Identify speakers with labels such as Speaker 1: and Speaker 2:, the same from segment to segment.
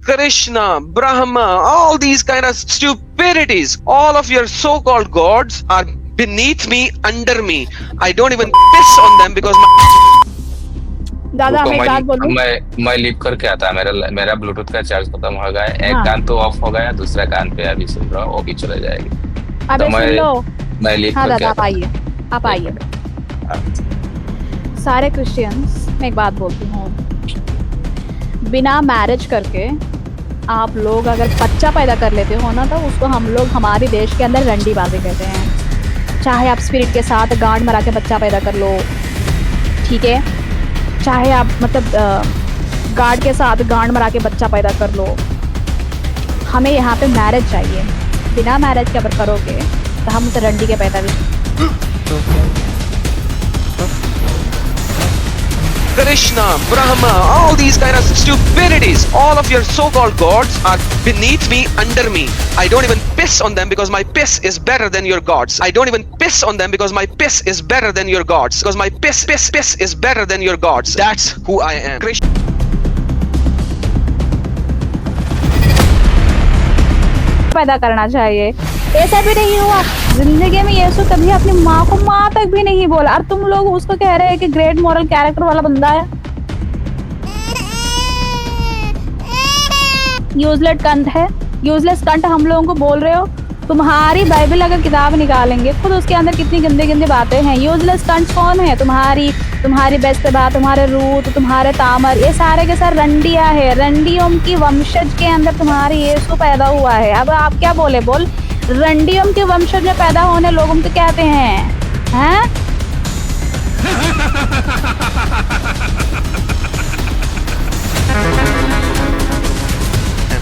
Speaker 1: Krishna, Brahma, all these kind of stupidities. All of your so-called gods are beneath me, under me. I don't even piss on them because
Speaker 2: दादा हमें एक बात बोलूं।
Speaker 3: मैं leave करके आता, मेरा ब्लूटूथ का चार्ज खत्म हो गया है। एक
Speaker 2: हाँ।
Speaker 3: कान तो ऑफ हो गया, दूसरा कान पे अभी सुन रहा हूँ, वो भी चले जाएगी।
Speaker 2: अबे
Speaker 3: तो
Speaker 2: सुन लो।
Speaker 3: मैं लीव
Speaker 2: हाँ
Speaker 3: करके
Speaker 2: दादा
Speaker 3: आता।
Speaker 2: आप आइए। सारे क्रिश्चियंस, मैं एक बात बोलती हूँ, बिना मैरिज करके आप लोग अगर बच्चा पैदा कर लेते हो ना, तो उसको हम लोग हमारे देश के अंदर रंडीबाजी कहते हैं। चाहे आप स्पिरिट के साथ गांड मरा के बच्चा पैदा कर लो, ठीक है, चाहे आप मतलब गार्ड के साथ गांड मरा के बच्चा पैदा कर लो, हमें यहाँ पे मैरिज चाहिए। बिना मैरिज के अगर करोगे तो हम उसे रंडी के पैदा भी।
Speaker 1: Krishna, Brahma, all these kind of stupidities. All of your so-called gods are beneath me, under me. I don't even piss on them because my piss is better than your gods. I don't even piss on them because my piss is better than your gods. Because my piss is better than your gods. That's who I am. Krishna.
Speaker 2: पैदा करना चाहिए। ऐसा भी नहीं हुआ जिंदगी में यीशु कभी अपनी माँ को माँ तक भी नहीं बोला, और तुम लोग उसको कह रहे हैं कि ग्रेट मॉरल कैरेक्टर वाला बंदा है। यूजलेस कंट है, यूजलेस कंट हम लोगों को बोल रहे हो। तुम्हारी बाइबल अगर किताब निकालेंगे, खुद उसके अंदर कितनी गंदी गंदी बातें हैं। यूजलेस कंट कौन है? तुम्हारी बेस्तबा, तुम्हारे रूत, तुम्हारे तामर, ये सारे के सारे रंडिया है। रंडियों की वंशज के अंदर तुम्हारी यीशु पैदा हुआ है। अब आप क्या बोल रंडियों के वंशज में पैदा होने लोगों को कहते हैं?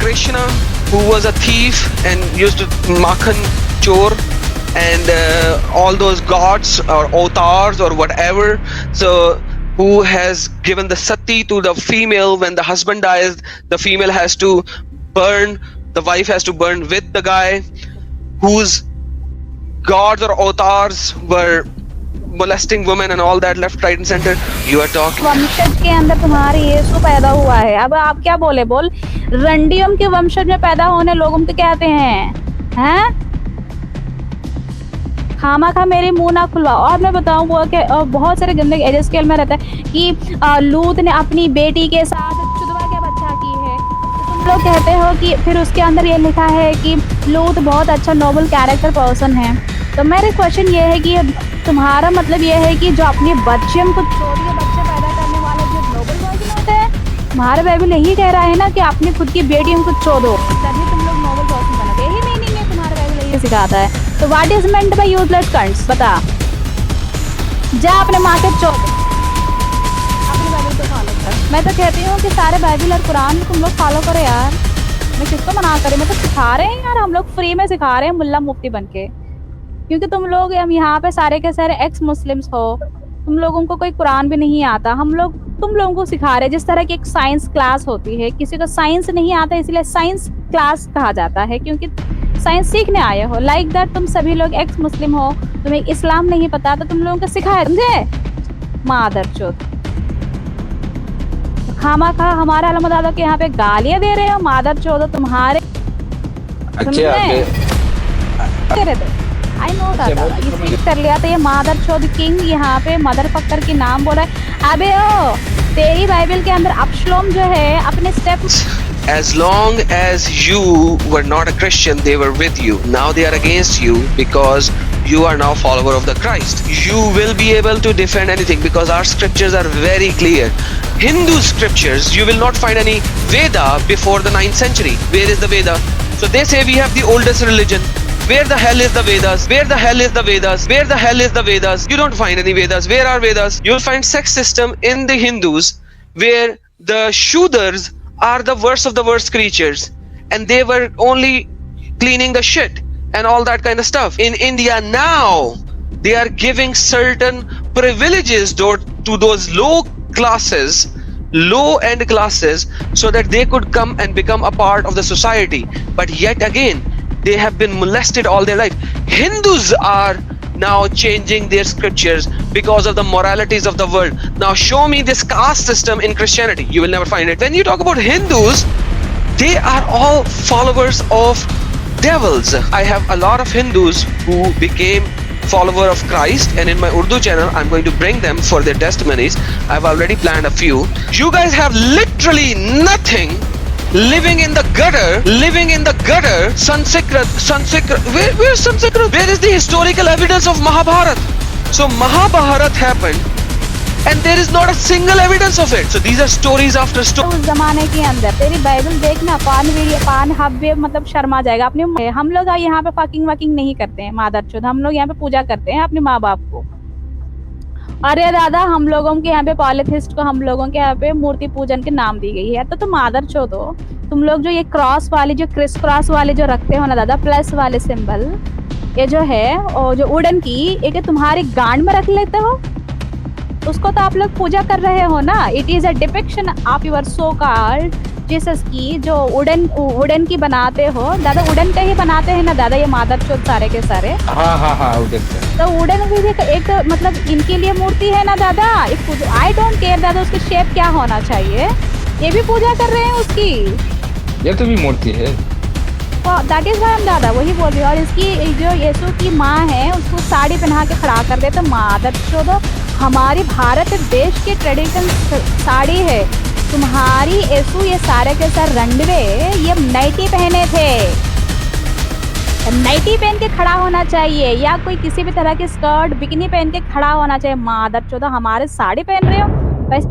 Speaker 1: Krishna, who was a thief and used to makhan chor, and all those gods or avatars or whatever, so who has given the sati to the female. When the husband dies, the female has to burn, the wife has to burn with the guy, whose gods or avatars were molesting women and all that, left, right and center. You are talking.
Speaker 2: वंशज के अंदर तुम्हारी यीशु पैदा हुआ है। अब आप क्या बोल रंडियम के वंशज में पैदा होने लोगों को कहते हैं? खामा मेरी मुंह ना खुलवाओ। और मैं बताऊं वो कि बहुत सारे गंदे एजेस्केल में रहता है कि लूत ने अपनी बेटी के साथ चुदवा के बच्चा की है। तो तुम लोग कहते हो कि फिर उसके अंदर ये लिखा है कि लूत बहुत अच्छा नोबल कैरेक्टर पर्सन है। तो मेरे क्वेश्चन ये है कि तुम्हारा मतलब ये है कि जो अपनी बच्चियों को छोड़ के बच्चे पैदा करने वाले जो नोबल वर्जन होते हैं, तुम्हारा बाइबल यही कह रहा है ना कि अपनी खुद की बेटियों को छोड़ो, तभी तुम लोग नोबल पर्सन बनोगे। यही मीनिंग है, तुम्हारा बाइबल यही सिखाता है। तो what is meant by useless cants? बता, जा अपने माँ के चोद, अपनी बाइबल को फॉलो कर। मैं तो कहती हूँ कि सारे बाइबल और कुरान तुम लोग फॉलो करो यार। मैं किसको मना करें? मैं तो सिखा रहे हैं यार, हम लोग फ्री में सिखा रहे हैं मुल्ला मुफ्ती बन के। क्योंकि तुम लोग हम यहाँ पे सारे के सारे एक्स मुस्लिम्स हो, तुम लोगों को कोई कुरान भी नहीं आता। हम लोग तुम लोगों को सिखा रहे हैं। जिस तरह की एक साइंस क्लास होती है, किसी को साइंस नहीं आता इसलिए साइंस क्लास कहा जाता है, क्योंकि साइंस सीखने आए हो। लाइक दैट तुम सभी लोग एक्स मुस्लिम हो, तुम्हें इस्लाम नहीं पता, तो तुम लोगों को सिखाया, समझे? मादरचोद, खामा खा हमारे अलमदादा के यहाँ पे गालियां दे रहे हो। मादरचोद तुम्हारे आई नो दादा, ये सीख कर लिया। तो ये मादरचोद किंग यहाँ पे मदर फक्कर की नाम बोला है। अबे ओ, तेरी बाइबल के अंदर अब्शलोम जो है अपने step.
Speaker 1: As long as you were not a Christian, they were with you. Now they are against you because you are now follower of the Christ. You will be able to defend anything because our scriptures are very clear. Hindu scriptures, you will not find any Veda before the 9th century. Where is the Veda? So they say we have the oldest religion. Where the hell is the Vedas? Where the hell is the Vedas? Where the hell is the Vedas? You don't find any Vedas. Where are Vedas? You'll find sex system in the Hindus where the Shudras are the worst of the worst creatures, and they were only cleaning the shit and all that kind of stuff. In India now, they are giving certain privileges to those low-end classes, so that they could come and become a part of the society. But yet again, they have been molested all their life. Hindus are now changing their scriptures because of the moralities of the world. Now show me this caste system in Christianity. You will never find it. When you talk about Hindus, they are all followers of devils. I have a lot of Hindus who became follower of Christ, and in my Urdu channel I'm going to bring them for their testimonies. I've already planned a few. You guys have literally nothing, living in the gutter. Sanskrit, where's Sanskrit? Where is the historical evidence of Mahabharat? So Mahabharat happened and there is not a single evidence of it. So these are stories after stories.
Speaker 2: उस जमाने के अंदर तेरी Bible देखना, पान हब्बे मतलब शर्मा जाएगा अपने। हम लोग यहाँ पे फकिंग वकिंग नहीं करते हैं मादरचोद, हम लोग यहाँ पे पूजा करते हैं अपने माँ बाप को। अरे दादा, हम लोगों के यहाँ पे पॉलिथिस्ट को हम लोगों के यहाँ पे मूर्ति पूजन के नाम दी गई है। तो तुम मादरचोद हो। तुम लोग जो ये क्रॉस वाली, जो क्रिस क्रॉस वाले जो रखते हो ना दादा, प्लस वाले सिंबल, ये जो है और जो वुडन की एक तुम्हारी गांड में रख लेते हो, उसको तो आप लोग पूजा कर रहे हो ना। It is a depiction of your so called Jesus की, जो वुडन की बनाते हो दादा। वुडन का ही बनाते हैं ना दादा ये मादरचोद सारे के सारे।
Speaker 3: हाँ वुडन का।
Speaker 2: तो वुडन भी एक मतलब इनके लिए मूर्ति है ना दादा। आई डोंट केयर दादा उसकी शेप क्या होना चाहिए, ये भी पूजा कर रहे हैं उसकी।
Speaker 3: ये तो भी मूर्ति है।
Speaker 2: दैट इज वाई दादा वही बोल रही हूँ। और इसकी जो यीशु की माँ है उसको साड़ी पहना के खड़ा कर दे। तो मादरचोद, हमारी भारत देश की ट्रेडिशन साड़ी है, तुम्हारी यीशु ये सारे के सारे रंडवे ये नाइटी पहने थे। नाइटी पहन के खड़ा होना चाहिए या कोई किसी भी तरह की स्कर्ट बिकिनी पहन के खड़ा होना चाहिए। मादरचोद, हमारे साड़ी पहन रहे हो बस।